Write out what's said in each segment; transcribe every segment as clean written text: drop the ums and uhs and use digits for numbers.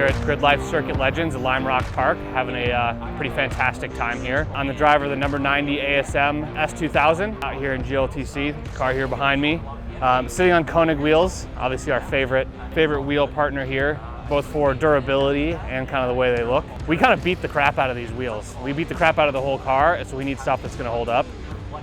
here at GRIDLIFE Circuit Legends at Lime Rock Park, having a pretty fantastic time here. I'm the driver of the number 90 ASM S2000 out here in GLTC, car here behind me. Sitting on KONIG wheels, obviously our favorite wheel partner here, both for durability and kind of the way they look. We kind of beat the crap out of these wheels. We beat the crap out of the whole car, so we need stuff that's gonna hold up.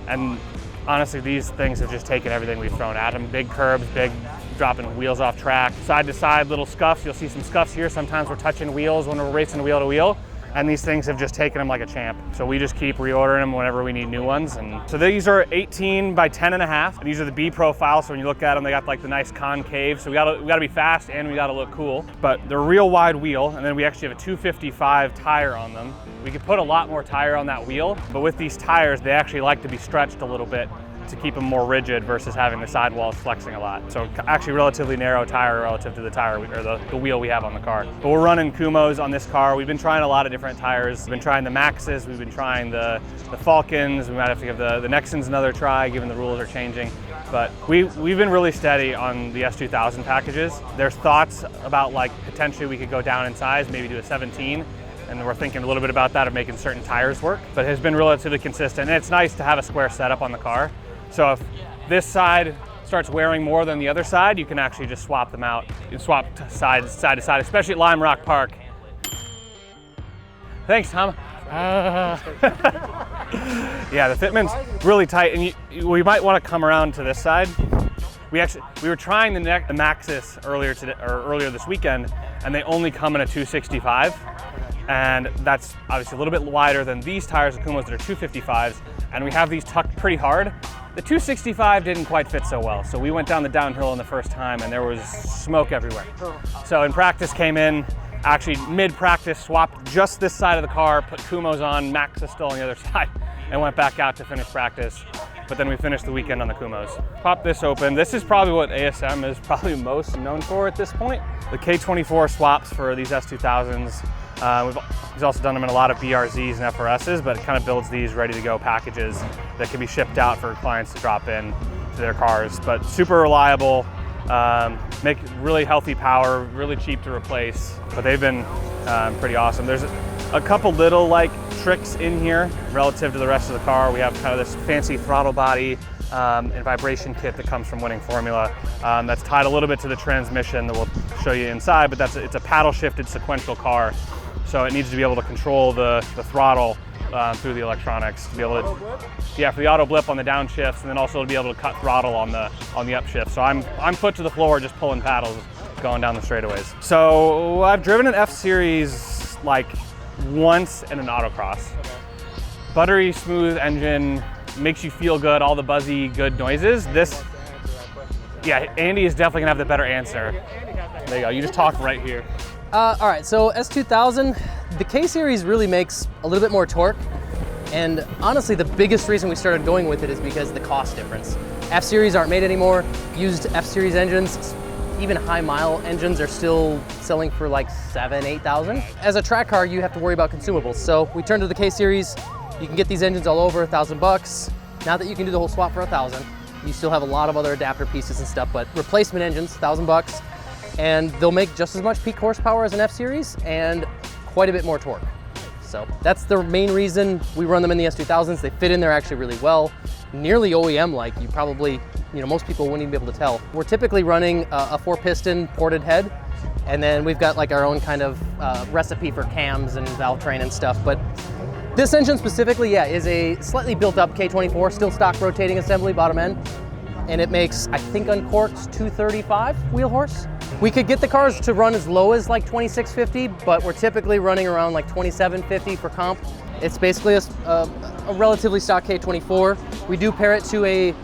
And honestly, these things have just taken everything we've thrown at them. Big curbs, big dropping wheels off track, side to side little scuffs. You'll see some scuffs here. Sometimes we're touching wheels when we're racing wheel to wheel, and these things have just taken them like a champ. So we just keep reordering them whenever we need new ones. And so these are 18 by 10.5. These are the B profile, so when you look at them, they got like the nice concave. So we gotta be fast and we gotta look cool. But they're a real wide wheel, and then we actually have a 255 tire on them. We could put a lot more tire on that wheel, but with these tires, they actually like to be stretched a little bit to keep them more rigid versus having the sidewalls flexing a lot. So actually relatively narrow tire relative to the tire or the wheel we have on the car. But we're running Kumos on this car. We've been trying a lot of different tires. We've been trying the Maxes, we've been trying the Falcons. We might have to give the Nexans another try given the rules are changing. But we've been really steady on the S2000 packages. There's thoughts about like potentially we could go down in size, maybe do a 17. And we're thinking a little bit about that of making certain tires work, but it has been relatively consistent. And it's nice to have a square setup on the car. So if this side starts wearing more than the other side, you can actually just swap them out. You can swap side to side, especially at Lime Rock Park. Thanks, Tom. Yeah, the fitment's really tight, and we might want to come around to this side. We were trying the Maxis earlier this weekend, and they only come in a 265. And that's obviously a little bit wider than these tires, the Kumos that are 255s, and we have these tucked pretty hard. The 265 didn't quite fit so well, so we went down the downhill on the first time and there was smoke everywhere. So in practice came in, actually mid-practice swapped just this side of the car, put Kumos on, Max is still on the other side, and went back out to finish practice. But then we finished the weekend on the Kumos. Pop this open. This is probably what ASM is probably most known for at this point. The K24 swaps for these S2000s. He's also done them in a lot of BRZs and FRSs, but it kind of builds these ready-to-go packages that can be shipped out for clients to drop in to their cars. But super reliable, make really healthy power, really cheap to replace. But they've been pretty awesome. There's a couple little like tricks in here relative to the rest of the car. We have kind of this fancy throttle body and vibration kit that comes from Winning Formula. That's tied a little bit to the transmission that we'll show you inside, but it's a paddle shifted sequential car. So it needs to be able to control the throttle through the electronics to be able to, yeah, for the auto blip on the downshifts, and then also to be able to cut throttle on the upshift. So I'm foot to the floor, just pulling paddles, going down the straightaways. So I've driven an F-Series like once in an autocross. Buttery smooth engine, makes you feel good, all the buzzy good noises. This, yeah, Andy is definitely gonna have the better answer. There you go, you just talk right here. All right, so S2000, the K-Series really makes a little bit more torque. And honestly, the biggest reason we started going with it is because of the cost difference. F-Series aren't made anymore. Used F-Series engines, even high mile engines are still selling for like 7,000, 8,000. As a track car, you have to worry about consumables. So we turned to the K-Series. You can get these engines all over, $1,000. Now that you can do the whole swap for 1,000, you still have a lot of other adapter pieces and stuff, but replacement engines, $1,000. And they'll make just as much peak horsepower as an F-Series and quite a bit more torque. So that's the main reason we run them in the S2000s. They fit in there actually really well. Nearly OEM-like, you probably, most people wouldn't even be able to tell. We're typically running a 4-piston ported head, and then we've got like our own kind of recipe for cams and valve train and stuff. But this engine specifically, yeah, is a slightly built up K24, still stock rotating assembly, bottom end. And it makes, I think uncorked, 235 wheel horse. We could get the cars to run as low as like 2650, but we're typically running around like 2750 for comp. It's basically a relatively stock K24. We do pair it to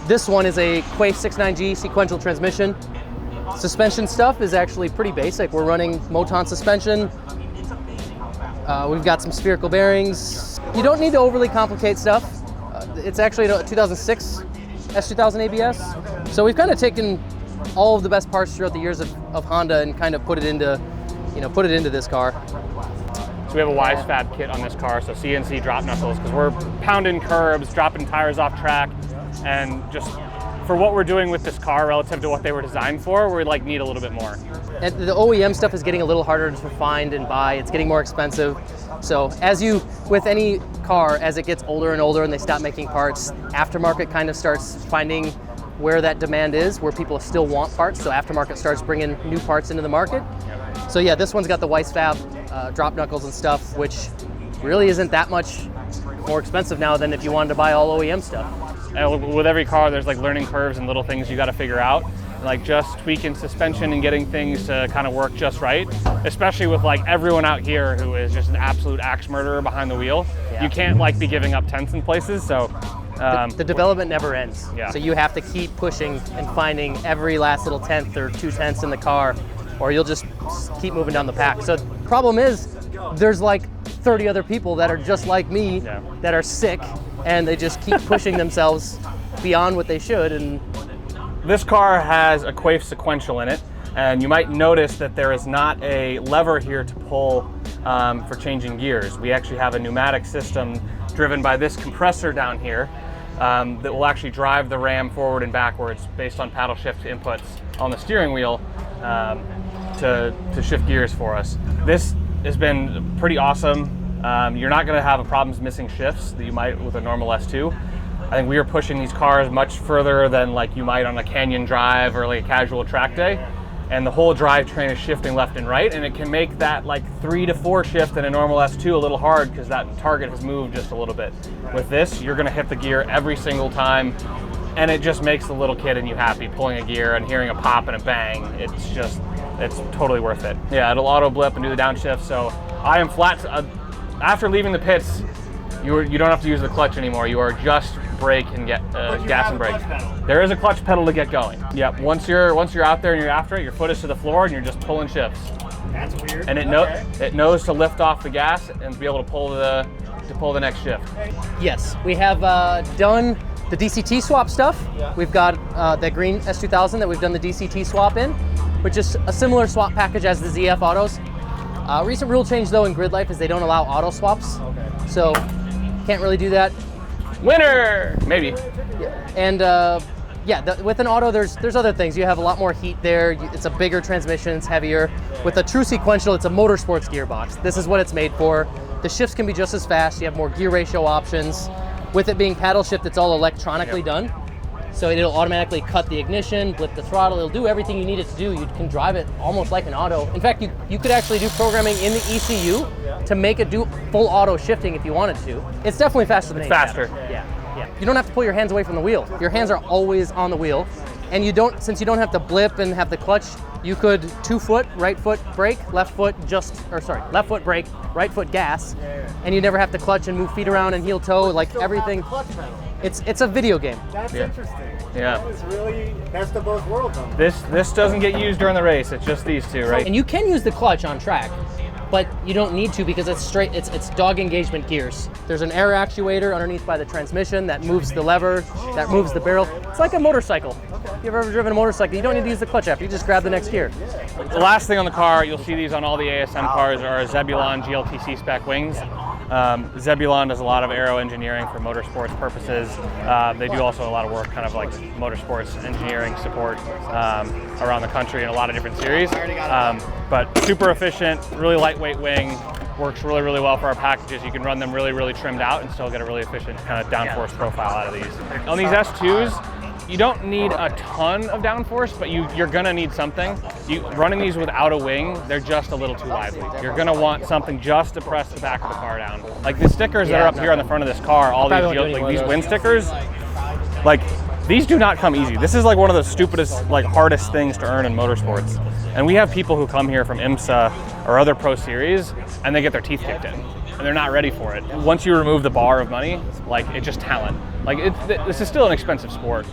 this one is a Quay 69G sequential transmission. Suspension stuff is actually pretty basic. We're running Moton suspension. We've got some spherical bearings. You don't need to overly complicate stuff. It's actually a 2006 S2000 ABS. So we've kind of taken all of the best parts throughout the years of Honda and kind of put it into this car. So we have a WiseFab kit on this car, so CNC drop knuckles, because we're pounding curbs, dropping tires off track, and just for what we're doing with this car relative to what they were designed for, we like need a little bit more. And the OEM stuff is getting a little harder to find and buy. It's getting more expensive. So with any car, as it gets older and older and they stop making parts, aftermarket kind of starts finding where that demand is, where people still want parts. So aftermarket starts bringing new parts into the market. So yeah, this one's got the Weiss Fab drop knuckles and stuff, which really isn't that much more expensive now than if you wanted to buy all OEM stuff. And with every car, there's like learning curves and little things you got to figure out. Like just tweaking suspension and getting things to kind of work just right, especially with like everyone out here who is just an absolute axe murderer behind the wheel. Yeah. You can't like be giving up tenths in places, so. The development never ends. Yeah. So you have to keep pushing and finding every last little tenth or 2 tenths in the car, or you'll just keep moving down the pack. So the problem is, there's like 30 other people that are just like me, that are sick, and they just keep pushing themselves beyond what they should. And this car has a Quaife sequential in it, and you might notice that there is not a lever here to pull for changing gears. We actually have a pneumatic system driven by this compressor down here that will actually drive the ram forward and backwards based on paddle shift inputs on the steering wheel to shift gears for us. This has been pretty awesome. You're not going to have problems missing shifts that you might with a normal S2. I think we are pushing these cars much further than like you might on a canyon drive or like a casual track day. And the whole drivetrain is shifting left and right, and it can make that like 3 to 4 shift in a normal S2 a little hard because that target has moved just a little bit. With this, you're going to hit the gear every single time, and it just makes the little kid in you happy, pulling a gear and hearing a pop and a bang. It's totally worth it. Yeah, it'll auto blip and do the downshift. So I am flat. After leaving the pits, you don't have to use the clutch anymore. You are just brake and get gas and brake. There is a clutch pedal to get going. Yep. Once you're out there and you're after it, your foot is to the floor and you're just pulling shifts. That's weird. And it knows to lift off the gas and be able to pull the next shift. yes, we have done the DCT swap stuff. We've got the green S2000 that we've done the DCT swap in, which is a similar swap package as the ZF autos. Recent rule change though in GRIDLIFE is they don't allow auto swaps. Okay. So can't really do that. Winner! Maybe. And with an auto, there's other things. You have a lot more heat there. It's a bigger transmission, it's heavier. With a true sequential, it's a motorsports gearbox. This is what it's made for. The shifts can be just as fast. You have more gear ratio options. With it being paddle shift, it's all electronically done. So it'll automatically cut the ignition, blip the throttle. It'll do everything you need it to do. You can drive it almost like an auto. In fact, you could actually do programming in the ECU to make it do full auto shifting if you wanted to. It's definitely faster than faster. Yeah. You don't have to pull your hands away from the wheel. Your hands are always on the wheel. And since you don't have to blip and have the clutch, you could 2 foot, right foot brake, left foot left foot brake, right foot gas. And you never have to clutch and move feet around and heel toe, like everything. It's a video game. That's interesting. Yeah. That was really best of both worlds on This doesn't get used during the race. It's just these two, right? And you can use the clutch on track, but you don't need to because it's dog engagement gears. There's an air actuator underneath by the transmission that moves the lever, that moves the barrel. It's like a motorcycle. If you've ever driven a motorcycle, you don't need to use the clutch after. You just grab the next gear. The last thing on the car, you'll see these on all the ASM cars, are Zebulon GLTC spec wings. Zebulon does a lot of aero engineering for motorsports purposes. They do also a lot of work, kind of like motorsports engineering support around the country in a lot of different series. But super efficient, really lightweight wing, works really, really well for our packages. You can run them really, really trimmed out and still get a really efficient kind of downforce profile out of these. On these S2s, you don't need a ton of downforce, but you're gonna need something. Running these without a wing, they're just a little too lively. You're gonna want something just to press the back of the car down. Like the stickers that are up here on the front of this car, all these wind stickers, like these do not come easy. This is like one of the stupidest, like hardest things to earn in motorsports. And we have people who come here from IMSA or other pro series and they get their teeth kicked in and they're not ready for it. Once you remove the bar of money, like it's just talent. Like this is still an expensive sport,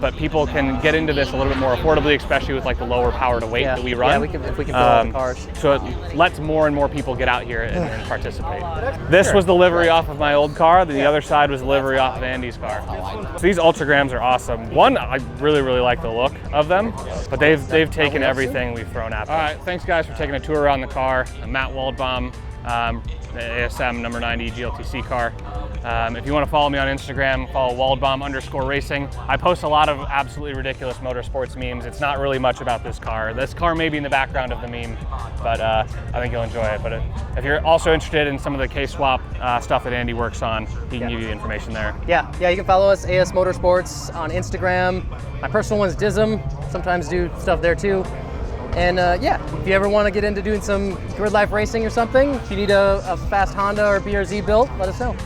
but people can get into this a little bit more affordably, especially with like the lower power to weight that we run. Yeah, if we can build all the cars. So it lets more and more people get out here and participate. This was the livery off of my old car. The other side was the livery off of Andy's car. So these Ultragrams are awesome. One, I really, really like the look of them, but they've taken everything we've thrown at them. All right, thanks guys for taking a tour around the car. I'm Matt Waldbaum. the ASM number 90 GLTC car. If you want to follow me on Instagram, follow Waldbaum_racing. I post a lot of absolutely ridiculous motorsports memes. It's not really much about this car. This car may be in the background of the meme, but I think you'll enjoy it. But if you're also interested in some of the K-Swap stuff that Andy works on, he can give you information there. Yeah, you can follow us, AS Motorsports, on Instagram. My personal one's Dism. Sometimes do stuff there too. And yeah, if you ever want to get into doing some GRIDLIFE racing or something, if you need a fast Honda or BRZ built, let us know.